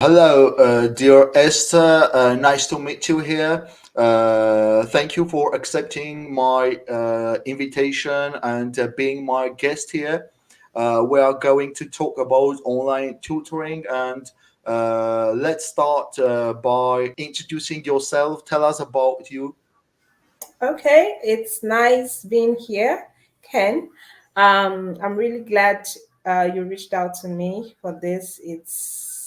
Hello, dear Esther. Nice to meet you here. Thank you for accepting my invitation and being my guest here. We are going to talk about online tutoring, and let's start by introducing yourself. Tell us about you. Okay, it's nice being here, Ken. I'm really glad you reached out to me for this. It's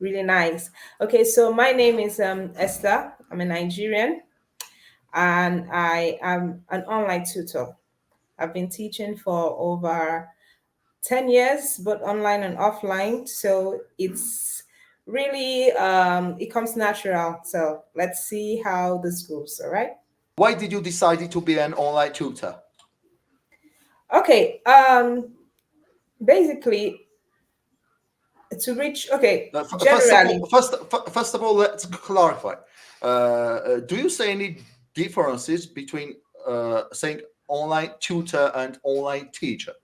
really nice. Okay, so my name is Esther. I'm a Nigerian and I am an online tutor. I've been teaching for over 10 years, both online and offline. So it's really, it comes natural. So let's see how this goes. All right. Why did you decide to be an online tutor? Okay. Basically to reach, okay, First of generally. all, first of all, let's clarify. Do you see any differences between saying online tutor and online teacher?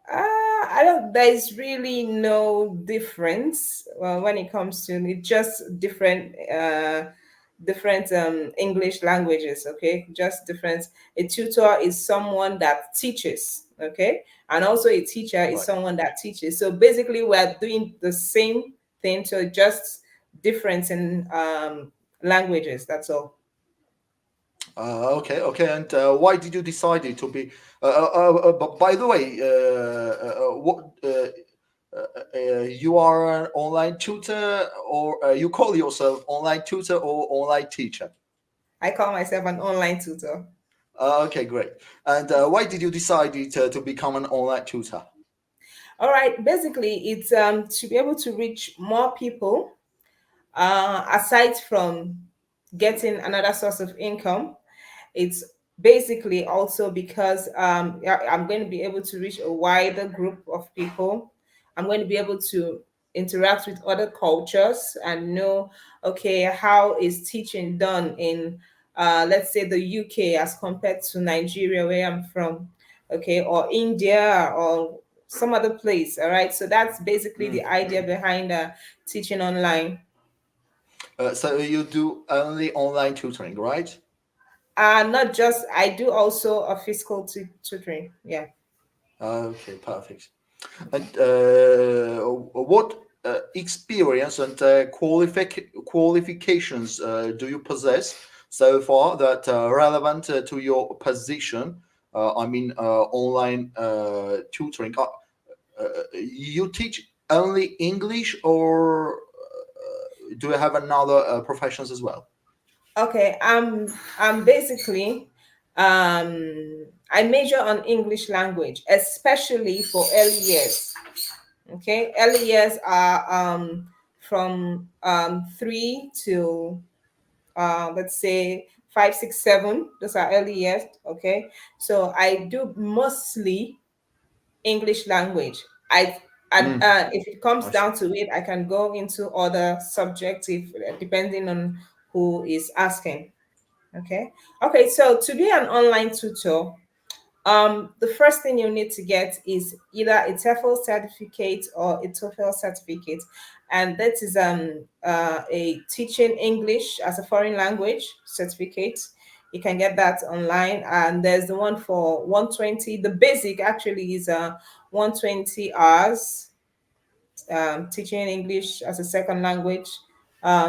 I don't, there's really no difference when it comes to it, just different English languages. Okay, just different. A tutor is someone that teaches. Okay, and also a teacher is Right. someone that teaches. So basically we're doing the same thing, so just difference in languages, that's all. Okay, okay. And why did you decide to be? But by the way, what you are an online tutor, or you call yourself online tutor or online teacher? I call myself an online tutor. Okay, great. And why did you decide to become an online tutor? All right, basically, it's to be able to reach more people, aside from getting another source of income. It's basically also because yeah, I'm going to be able to reach a wider group of people. I'm going to be able to interact with other cultures and know, okay, how is teaching done in, let's say, the UK as compared to Nigeria, where I'm from, okay, or India or some other place. All right, so that's basically Mm. the idea behind teaching online. So you do only online tutoring, right? Not just, I do also a physical tutoring. Yeah. Okay, perfect. And Okay. what experience and qualifications do you possess so far that are relevant to your position? I mean, online tutoring. You teach only English, or do you have another professions as well? Okay. I'm basically, I major on English language, especially for early years. Okay, early years are from 3 to let's say 5, 6, 7. Those are early years. Okay, so I do mostly English language. And Mm, if it comes I see. down to it, I can go into other subjects if depending on who is asking. Okay. Okay. So to be an online tutor, the first thing you need to get is either a TEFL certificate or a TOEFL certificate, and that is a teaching English as a foreign language certificate. You can get that online, and there's the one for 120. The basic actually is 120 hours teaching English as a second language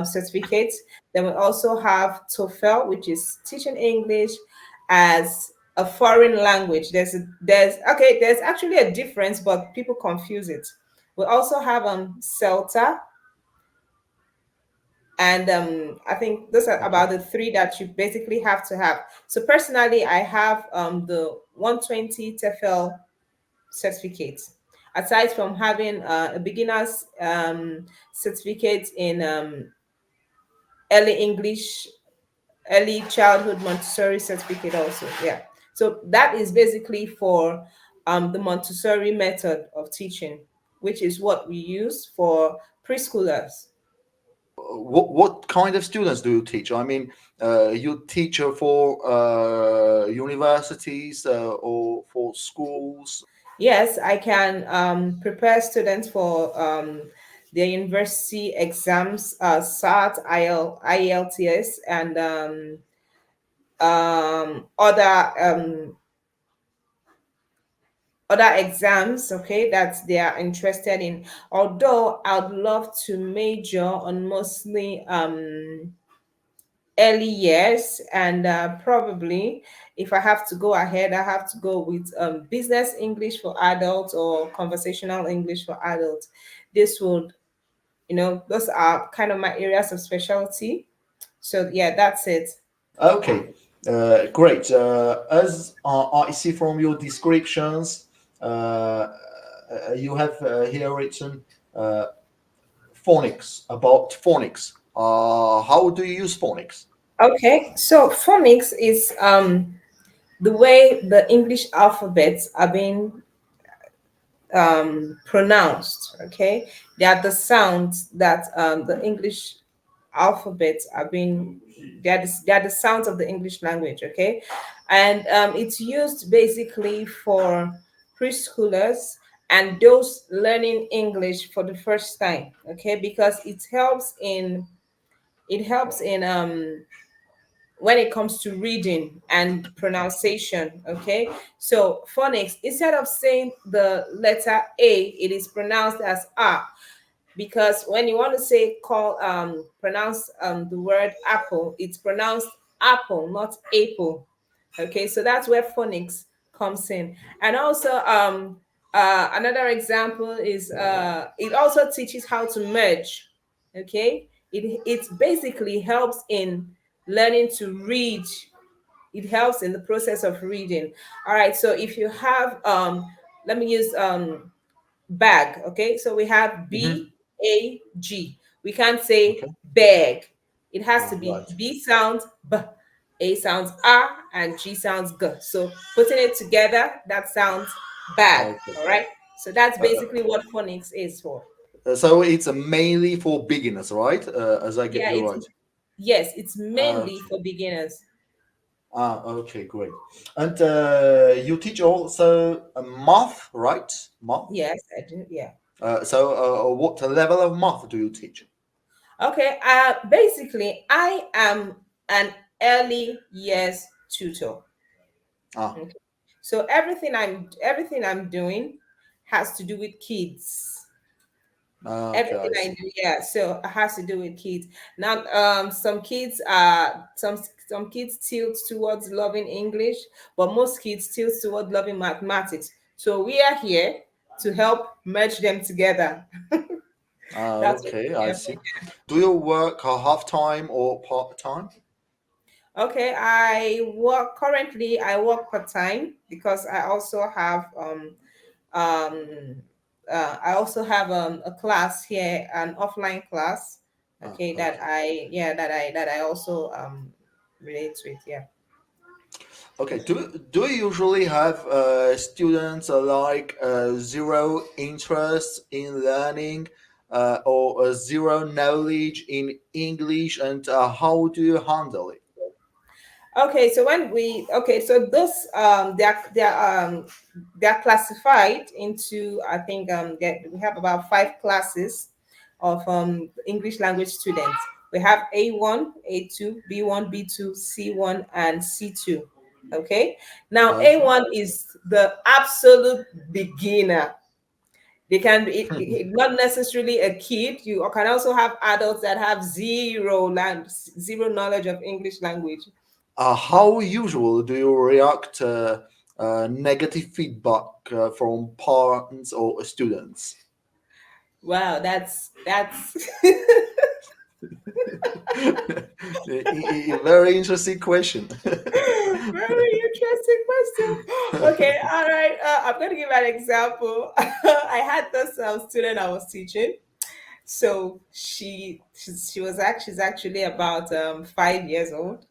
certificate. Then we also have TOEFL, which is teaching English as a foreign language. There's actually a difference, but people confuse it. We also have CELTA, and I think those are Okay. about the three that you basically have to have. So personally, I have the 120 TOEFL certificate. Aside from having a beginner's certificate in early English, early childhood Montessori certificate also. Yeah. So that is basically for the Montessori method of teaching, which is what we use for preschoolers. What kind of students do you teach? I mean, you teach for universities or for schools? Yes, I can prepare students for their university exams, SAT, IELTS, and other other exams, okay, that they are interested in. Although I'd love to major on mostly early years, and probably if I have to go ahead, I have to go with business English for adults or conversational English for adults. This would, those are kind of my areas of specialty. So yeah, that's it. Okay, great. As I see from your descriptions, you have here written uh, phonics, about phonics. How do you use phonics? Okay, so phonics is the way the English alphabets are being pronounced. Okay, they are the sounds that the English alphabets are being. They are the sounds of the English language. Okay, and it's used basically for preschoolers and those learning English for the first time. Okay, because it helps in when it comes to reading and pronunciation. Okay, so phonics, instead of saying the letter A, it is pronounced as A, because when you want to say call pronounce the word apple, it's pronounced apple, not apple. Okay, so that's where phonics comes in. And also another example is it also teaches how to merge. Okay, it basically helps in learning to read. It helps in the process of reading. All right, so if you have let me use bag. Okay, so we have Hmm. B-A-G. We can't say Okay. bag. It has to be Right. B sounds B, A sounds A, and G sounds G. So putting it together, that sounds bag. Okay. All right, so that's Uh, basically what phonics is for. so it's mainly for beginners, right? As I get Yeah, you it's right. yes, it's mainly Okay. for beginners. Okay, great. And you teach also math, right? Math. Yes, I do. Yeah. So what level of math do you teach? Okay. Basically, I am an early years tutor. Ah, Okay. So everything I'm doing has to do with kids. okay, Everything I I see. do, yeah. So it has to do with kids. Now, some kids tilt towards loving English, but most kids tilt towards loving mathematics. So we are here to help merge them together. That's what Okay, we're I here for. see. Do you work half time or part time? Okay, I work part time because I also have a class here, an offline class. Okay, that Okay. I yeah that I also relate with. Yeah. Okay. Do you usually have students like zero interest in learning or zero knowledge in English, and how do you handle it? So those they're classified into, I think, we have about five classes of English language students. We have A1, A2, B1, B2, C1, and C2. Okay. Now Okay. A1 is the absolute beginner. They can be not necessarily a kid. You can also have adults that have zero knowledge of English language. How usual do you react to negative feedback from parents or students? Wow, that's Very interesting question. very interesting question. Okay, all right. I'm going to give an example. I had this student I was teaching. So she's actually about 5 years old,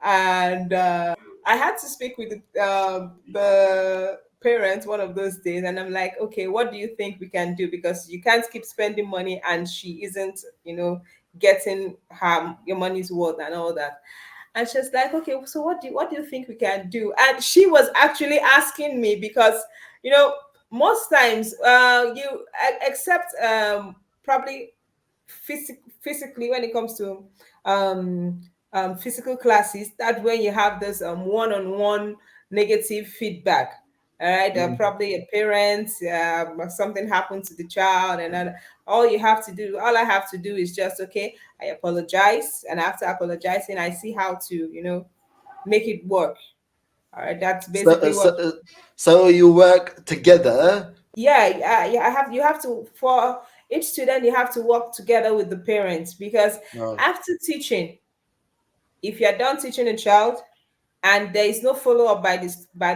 and I had to speak with the parents one of those days, and I'm like, okay, what do you think we can do? Because you can't keep spending money, and she isn't, getting her your money's worth and all that. And she's like, okay, so what do you think we can do? And she was actually asking me because, you know, most times you accept probably physically, when it comes to um, physical classes, that when you have this one-on-one negative feedback. All right, Mm. probably a parent, something happened to the child, and then all I have to do is just, okay, I apologize, and after apologizing, I see how to, make it work. All right, that's So, basically what. so you work together. Yeah, yeah, yeah. You have to, for each student, you have to work together with the parents, because No. after teaching, if you're done teaching a child and there is no follow-up by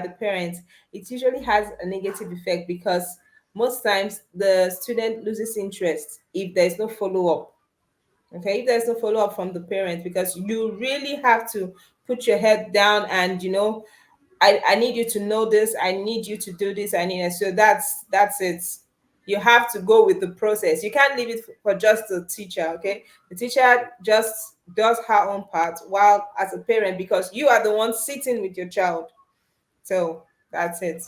the parents, it usually has a negative effect, because most times the student loses interest if there's no follow-up. Okay, if there's no follow-up from the parents, because you really have to put your head down and, I need you to know this, I need you to do this, I need it. So that's it. You have to go with the process. You can't leave it for just the teacher. Okay, the teacher just does her own part, while as a parent, because you are the one sitting with your child. So that's it.